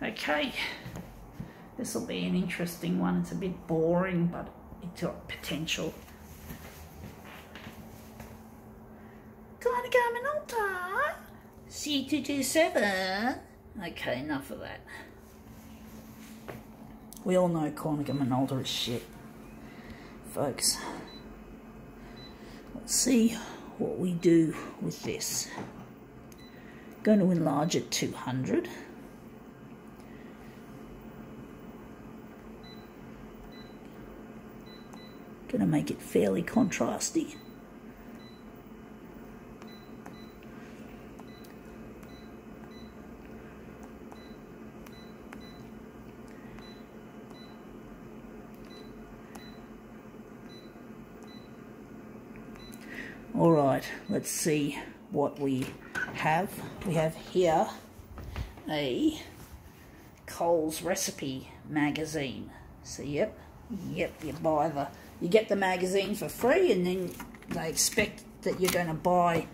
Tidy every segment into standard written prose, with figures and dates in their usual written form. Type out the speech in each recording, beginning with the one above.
Okay, this will be an interesting one. It's a bit boring, but it's got potential. Konica Minolta C227. Okay, enough of that. We all know Konica Minolta is shit, folks. Let's see what we do with this. Going to enlarge it 200. Going to make it fairly contrasty. Alright, let's see what we have. We have here a Coles recipe magazine. So yep, you get the magazine for free, and then they expect that you're going to buy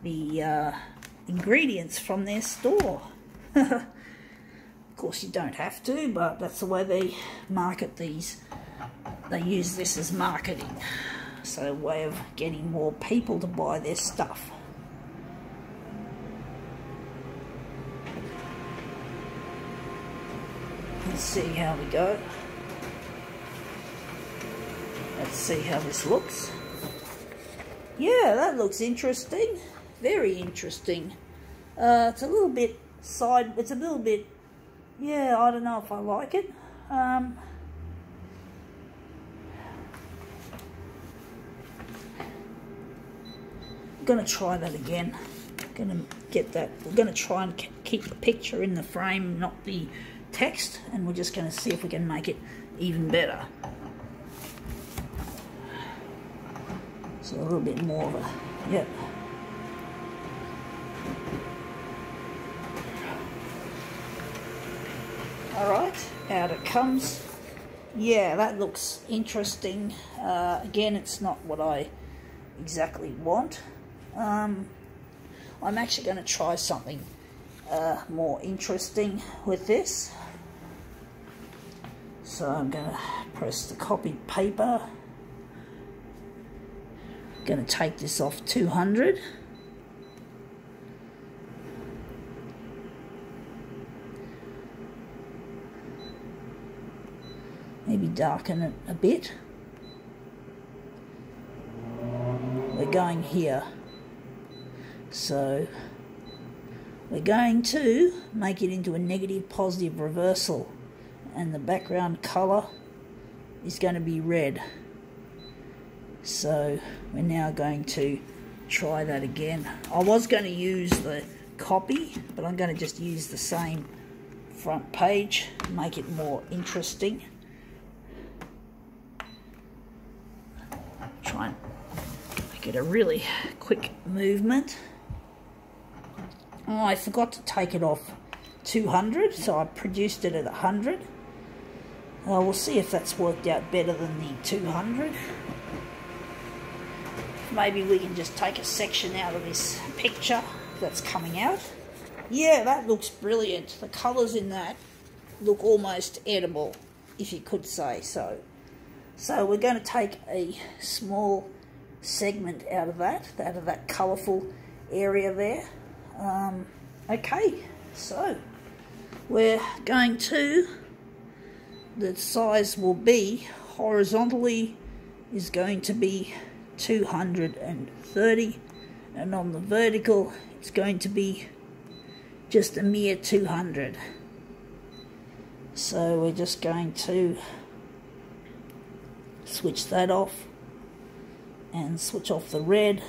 the ingredients from their store. Of course you don't have to, but that's the way they market these. They use this as marketing. So a way of getting more people to buy their stuff. Let's see how we go. Let's see how this looks. Yeah, that looks interesting. Very interesting. It's a little bit yeah, I don't know if I like it. I'm going to try that again. Going to get that. We're going to try and keep the picture in the frame, not the text, and we're just going to see if we can make it even better. So a little bit more of a, yep. Alright, out it comes. Yeah, that looks interesting. Again, it's not what I exactly want. I'm actually going to try something more interesting with this. So I'm going to press the copied paper. Going to take this off 200. Maybe darken it a bit. We're going here. So we're going to make it into a negative positive reversal, and the background colour is going to be red. So we're now going to try that again. I was going to use the copy, but I'm going to just use the same front page, make it more interesting. Try and make it a really quick movement. Oh, I forgot to take it off 200, so I produced it at 100. We'll see if that's worked out better than the 200. Maybe we can just take a section out of this picture that's coming out. Yeah, that looks brilliant. The colours in that look almost edible, if you could say so. So we're going to take a small segment out of that colourful area there. Okay, so we're going to, the size will be, horizontally is going to be 230, and on the vertical it's going to be just a mere 200. So we're just going to switch that off and switch off the red,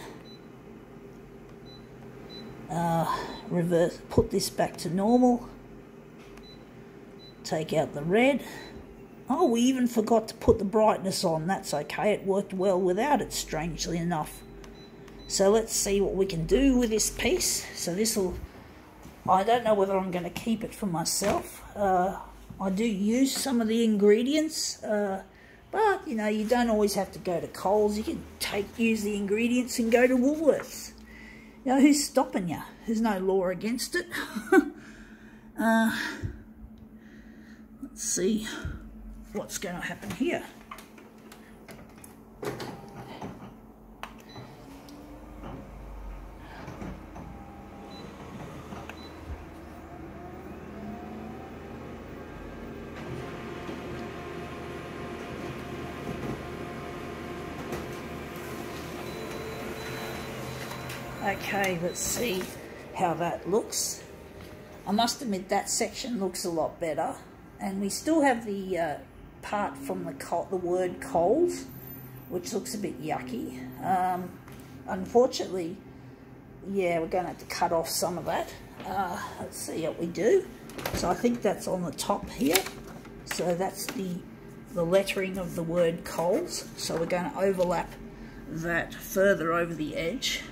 reverse, put this back to normal, take out the red. Oh, we even forgot to put the brightness on. That's okay, it worked well without it, strangely enough. So let's see what we can do with this piece. So this'll, I don't know whether I'm going to keep it for myself. I do use some of the ingredients, but you know, you don't always have to go to Coles. You can use the ingredients and go to Woolworths. You know, who's stopping you? There's no law against it. Let's see what's going to happen here. Okay, let's see how that looks. I must admit that section looks a lot better, and we still have the part from the word Coles, which looks a bit yucky. Unfortunately, yeah, we're going to have to cut off some of that. Let's see what we do. So I think that's on the top here. So that's the lettering of the word Coles. So we're going to overlap that further over the edge.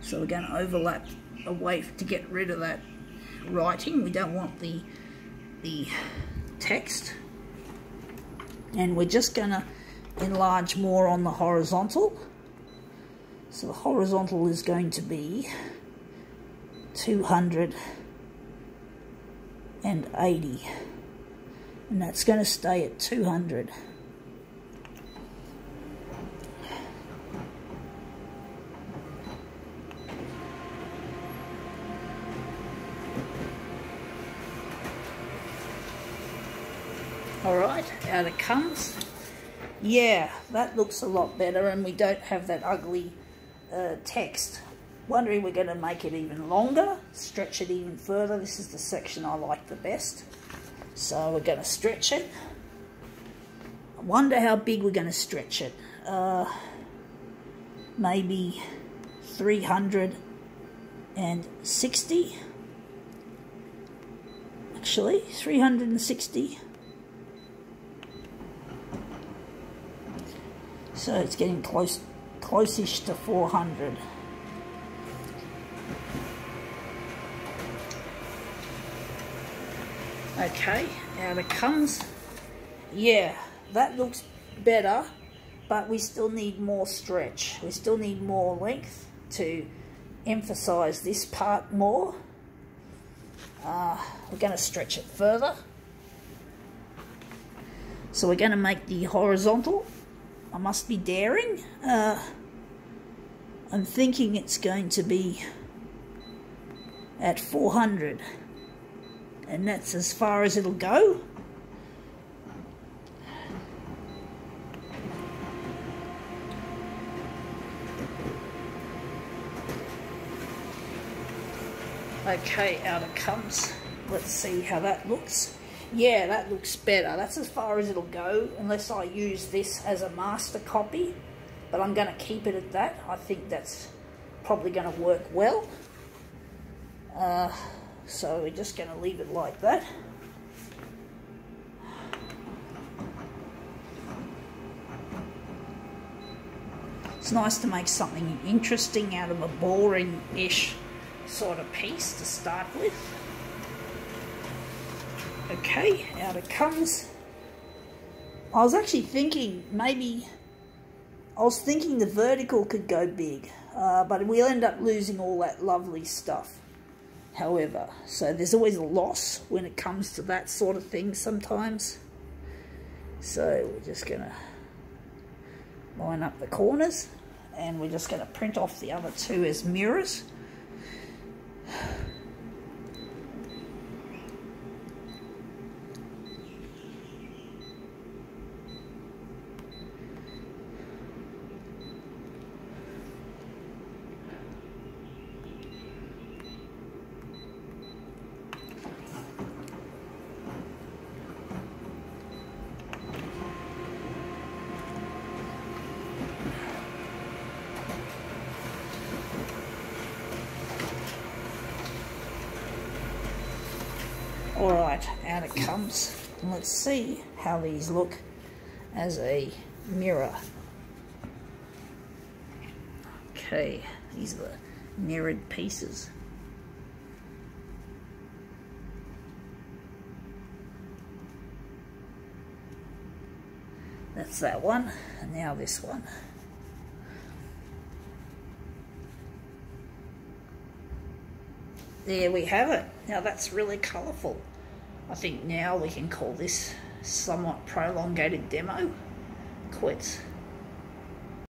So we're going to overlap away to get rid of that writing. We don't want the text. And we're just going to enlarge more on the horizontal. So the horizontal is going to be 280. And that's going to stay at 200. Alright, out it comes. Yeah, that looks a lot better, and we don't have that ugly text. Wondering we're going to make it even longer, stretch it even further. This is the section I like the best. So we're going to stretch it. I wonder how big we're going to stretch it. Maybe 360. Actually, 360. So it's getting close-ish to 400. Okay, out it comes. Yeah, that looks better, but we still need more stretch. We still need more length to emphasize this part more. We're going to stretch it further. So we're going to make the horizontal. I must be daring. I'm thinking it's going to be at 400. And that's as far as it'll go. Okay, out it comes. Let's see how that looks. Yeah, that looks better. That's as far as it'll go, unless I use this as a master copy. But I'm going to keep it at that. I think that's probably going to work well. So we're just going to leave it like that. It's nice to make something interesting out of a boring-ish sort of piece to start with. Okay, out it comes. I was actually thinking the vertical could go big, but we'll end up losing all that lovely stuff. However, so there's always a loss when it comes to that sort of thing sometimes. So we're just going to line up the corners, and we're just going to print off the other two as mirrors. Alright, out it comes. And let's see how these look as a mirror. Okay, these are the mirrored pieces. That's that one, and now this one. There we have it. Now that's really colourful. I think now we can call this somewhat prolongated demo quits.